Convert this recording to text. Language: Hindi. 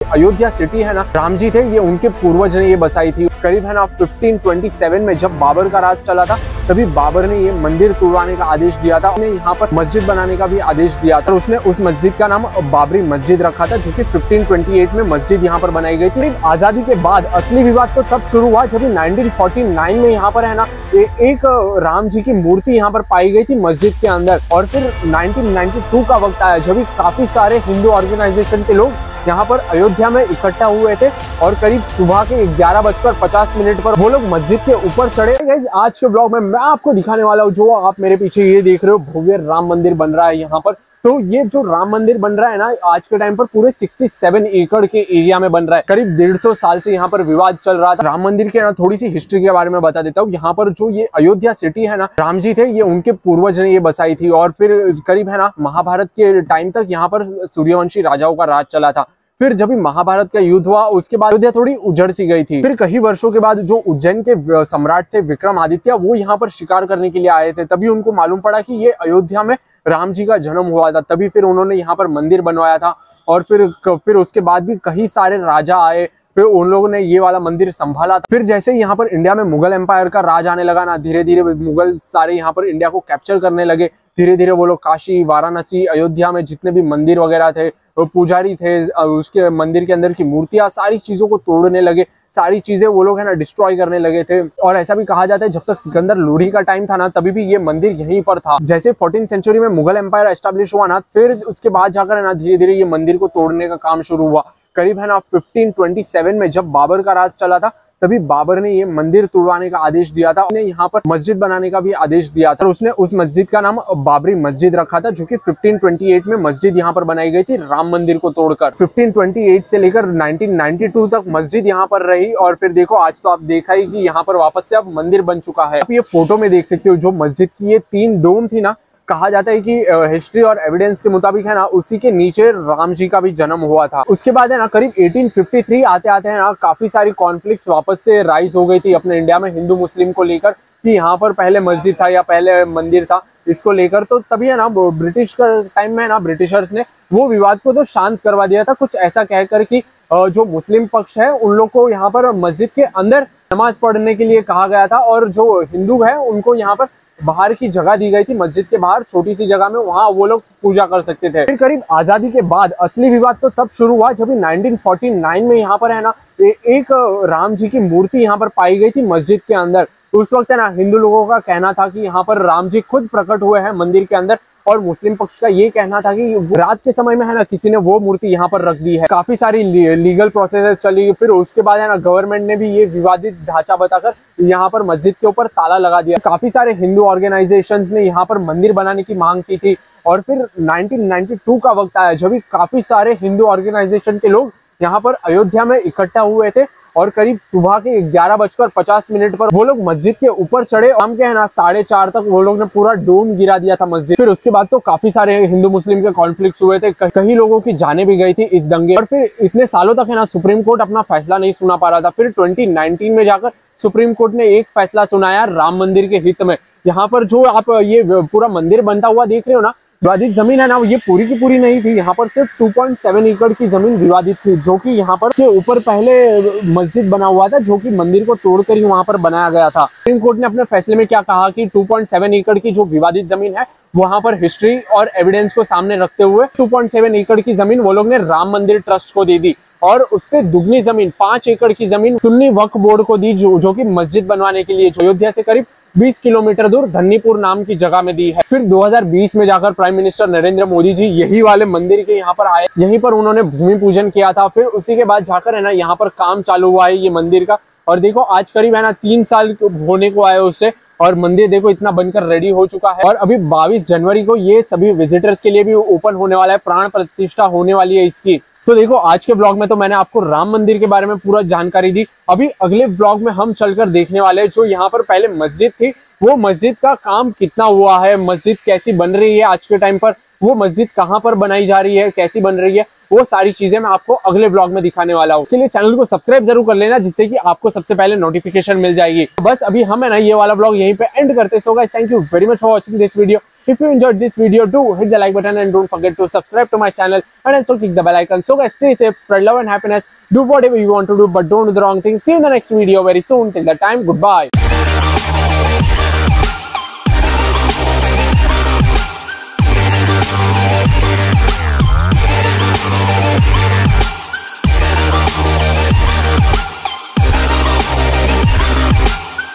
अयोध्या सिटी है ना, राम जी थे, ये उनके पूर्वज ने ये बसाई थी। करीब है ना 1527 में जब बाबर का राज चला था, तभी बाबर ने ये मंदिर तुड़वाने का आदेश दिया था। उसने यहाँ पर मस्जिद बनाने का भी आदेश दिया था। उसने उस मस्जिद का नाम बाबरी मस्जिद रखा था, जो कि 1528 में मस्जिद यहाँ पर बनाई गई थी। आजादी के बाद असली विवाद तो तब शुरू हुआ जब 1949 में यहाँ पर है ना एक राम जी की मूर्ति यहाँ पर पाई गई थी मस्जिद के अंदर। और फिर 1992 का वक्त आया जब काफी सारे हिंदू ऑर्गेनाइजेशन के लोग यहाँ पर अयोध्या में इकट्ठा हुए थे और करीब सुबह के 11:50 पर वो लोग मस्जिद के ऊपर चढ़े। गाइस, आज के ब्लॉग में मैं आपको दिखाने वाला हूँ, जो आप मेरे पीछे ये देख रहे हो, भव्य राम मंदिर बन रहा है यहाँ पर। तो ये जो राम मंदिर बन रहा है ना, आज के टाइम पर पूरे 67 एकड़ के एरिया में बन रहा है। करीब 150 साल से यहाँ पर विवाद चल रहा था। राम मंदिर के ना थोड़ी सी हिस्ट्री के बारे में बता देता हूँ। यहाँ पर जो ये अयोध्या सिटी है ना, राम जी थे, ये उनके पूर्वज ने ये बसाई थी। और फिर करीब है ना महाभारत के टाइम तक यहाँ पर सूर्यवंशी राजाओं का राज चला था। फिर जब महाभारत का युद्ध हुआ, उसके बाद अयोध्या थोड़ी उजड़ सी गई थी। फिर कई वर्षों के बाद जो उज्जैन के सम्राट थे विक्रमादित्य, वो यहाँ पर शिकार करने के लिए आए थे। तभी उनको मालूम पड़ा कि ये अयोध्या में राम जी का जन्म हुआ था। तभी फिर उन्होंने यहाँ पर मंदिर बनवाया था। और फिर उसके बाद भी कई सारे राजा आए, फिर उन लोगों ने ये वाला मंदिर संभाला था। फिर जैसे यहाँ पर इंडिया में मुगल एम्पायर का राज आने लगा ना, धीरे धीरे मुगल सारे यहाँ पर इंडिया को कैप्चर करने लगे। धीरे धीरे वो लोग काशी, वाराणसी, अयोध्या में जितने भी मंदिर वगैरह थे, पुजारी थे, उसके मंदिर के अंदर की मूर्तियां, सारी चीजों को तोड़ने लगे। सारी चीजें वो लोग है ना डिस्ट्रॉय करने लगे थे। और ऐसा भी कहा जाता है जब तक सिकंदर लोधी का टाइम था ना, तभी भी ये मंदिर यहीं पर था। जैसे 14th सेंचुरी में मुगल एम्पायर एस्टेब्लिश हुआ ना, फिर उसके बाद जाकर है ना धीरे धीरे ये मंदिर को तोड़ने का काम शुरू हुआ। करीब है ना 1527 में जब बाबर का राज चला था, तभी बाबर ने ये मंदिर तुड़वाने का आदेश दिया था। उसने यहाँ पर मस्जिद बनाने का भी आदेश दिया था। उसने उस मस्जिद का नाम बाबरी मस्जिद रखा था, जो कि 1528 में मस्जिद यहाँ पर बनाई गई थी राम मंदिर को तोड़कर। 1528 से लेकर 1992 तक मस्जिद यहाँ पर रही। और फिर देखो, आज तो आप देखा ही कि यहाँ पर वापस से अब मंदिर बन चुका है। आप ये फोटो में देख सकते हो, जो मस्जिद की ये 3 डोम थी ना, कहा जाता है कि हिस्ट्री और एविडेंस के मुताबिक है ना, उसी के नीचे राम जी का भी जन्म हुआ था। उसके बाद है ना करीब 1853 आते आते है ना काफी सारी कॉन्फ्लिक्ट वापस से राइज हो गई थी अपने इंडिया में हिंदू मुस्लिम को लेकर, कि यहाँ पर पहले मस्जिद था या पहले मंदिर था, इसको लेकर। तो तभी है ना ब्रिटिश का टाइम में है ना ब्रिटिशर्स ने वो विवाद को तो शांत करवा दिया था, कुछ ऐसा कहकर कि जो मुस्लिम पक्ष है उन लोग को यहाँ पर मस्जिद के अंदर नमाज पढ़ने के लिए कहा गया था, और जो हिंदू है उनको यहाँ पर बाहर की जगह दी गई थी, मस्जिद के बाहर छोटी सी जगह में, वहां वो लोग पूजा कर सकते थे। फिर करीब आजादी के बाद असली विवाद तो तब शुरू हुआ जब 1949 में यहाँ पर है ना एक राम जी की मूर्ति यहाँ पर पाई गई थी मस्जिद के अंदर। उस वक्त है ना हिंदू लोगों का कहना था कि यहाँ पर राम जी खुद प्रकट हुए हैं मंदिर के अंदर, और मुस्लिम पक्ष का ये कहना था कि रात के समय में है ना किसी ने वो मूर्ति यहाँ पर रख दी है। काफी सारी लीगल प्रोसेस चली। फिर उसके बाद है ना गवर्नमेंट ने भी ये विवादित ढांचा बताकर यहाँ पर मस्जिद के ऊपर ताला लगा दिया। काफी सारे हिंदू ऑर्गेनाइजेशंस ने यहाँ पर मंदिर बनाने की मांग की थी। और फिर 1992 का वक्त आया जब काफी सारे हिंदू ऑर्गेनाइजेशन के लोग यहाँ पर अयोध्या में इकट्ठा हुए थे। और करीब सुबह के 11:50 पर वो लोग मस्जिद के ऊपर चढ़े। शाम के है ना 4:30 तक वो लोग ने पूरा डोम गिरा दिया था मस्जिद। फिर उसके बाद तो काफी सारे हिंदू मुस्लिम के कॉन्फ्लिक्ट हुए थे, कई लोगों की जानें भी गई थी इस दंगे। और फिर इतने सालों तक है ना सुप्रीम कोर्ट अपना फैसला नहीं सुना पा रहा था। फिर 2019 में जाकर सुप्रीम कोर्ट ने एक फैसला सुनाया राम मंदिर के हित में। यहाँ पर जो आप ये पूरा मंदिर बनता हुआ देख रहे हो ना, विवादित जमीन है ना, ये पूरी की पूरी नहीं थी। यहाँ पर सिर्फ 2.7 एकड़ की जमीन विवादित थी, जो कि यहाँ पर के ऊपर पहले मस्जिद बना हुआ था, जो कि मंदिर को तोड़कर ही वहां पर बनाया गया था। सुप्रीम कोर्ट ने अपने फैसले में क्या कहा कि 2.7 एकड़ की जो विवादित जमीन है, वहां पर हिस्ट्री और एविडेंस को सामने रखते हुए 2.7 एकड़ की जमीन वो लोग ने राम मंदिर ट्रस्ट को दे दी। और उससे दुगनी जमीन 5 एकड़ की जमीन सुन्नी वक्फ बोर्ड को दी, जो कि मस्जिद बनवाने के लिए अयोध्या से करीब 20 किलोमीटर दूर धन्नीपुर नाम की जगह में दी है। फिर 2020 में जाकर प्राइम मिनिस्टर नरेंद्र मोदी जी यही वाले मंदिर के यहाँ पर आए, यहीं पर उन्होंने भूमि पूजन किया था। फिर उसी के बाद जाकर है ना यहाँ पर काम चालू हुआ है ये मंदिर का। और देखो, आज करीब है ना 3 साल होने को आए उससे, और मंदिर देखो इतना बनकर रेडी हो चुका है। और अभी 22 जनवरी को ये सभी विजिटर्स के लिए भी ओपन होने वाला है, प्राण प्रतिष्ठा होने वाली है इसकी। तो देखो, आज के ब्लॉग में तो मैंने आपको राम मंदिर के बारे में पूरा जानकारी दी। अभी अगले ब्लॉग में हम चलकर देखने वाले हैं जो यहाँ पर पहले मस्जिद थी, वो मस्जिद का काम कितना हुआ है, मस्जिद कैसी बन रही है आज के टाइम पर, वो मस्जिद कहाँ पर बनाई जा रही है, कैसी बन रही है, वो सारी चीजें मैं आपको अगले ब्लॉग में दिखाने वाला हूँ। इसके लिए चैनल को सब्सक्राइब जरूर कर लेना, जिससे कि आपको सबसे पहले नोटिफिकेशन मिल जाएगी। बस अभी हम है ना ये वाला ब्लॉग यहीं पे एंड करते हैं। So guys, thank you very much for watching this video. If you enjoyed this video, do hit the like button and don't forget to subscribe to my channel and also click the bell icon. So guys, stay safe, spread love and happiness, do whatever you want to do, but don't do the wrong thing. See you in the next video very soon. Till that time, goodbye.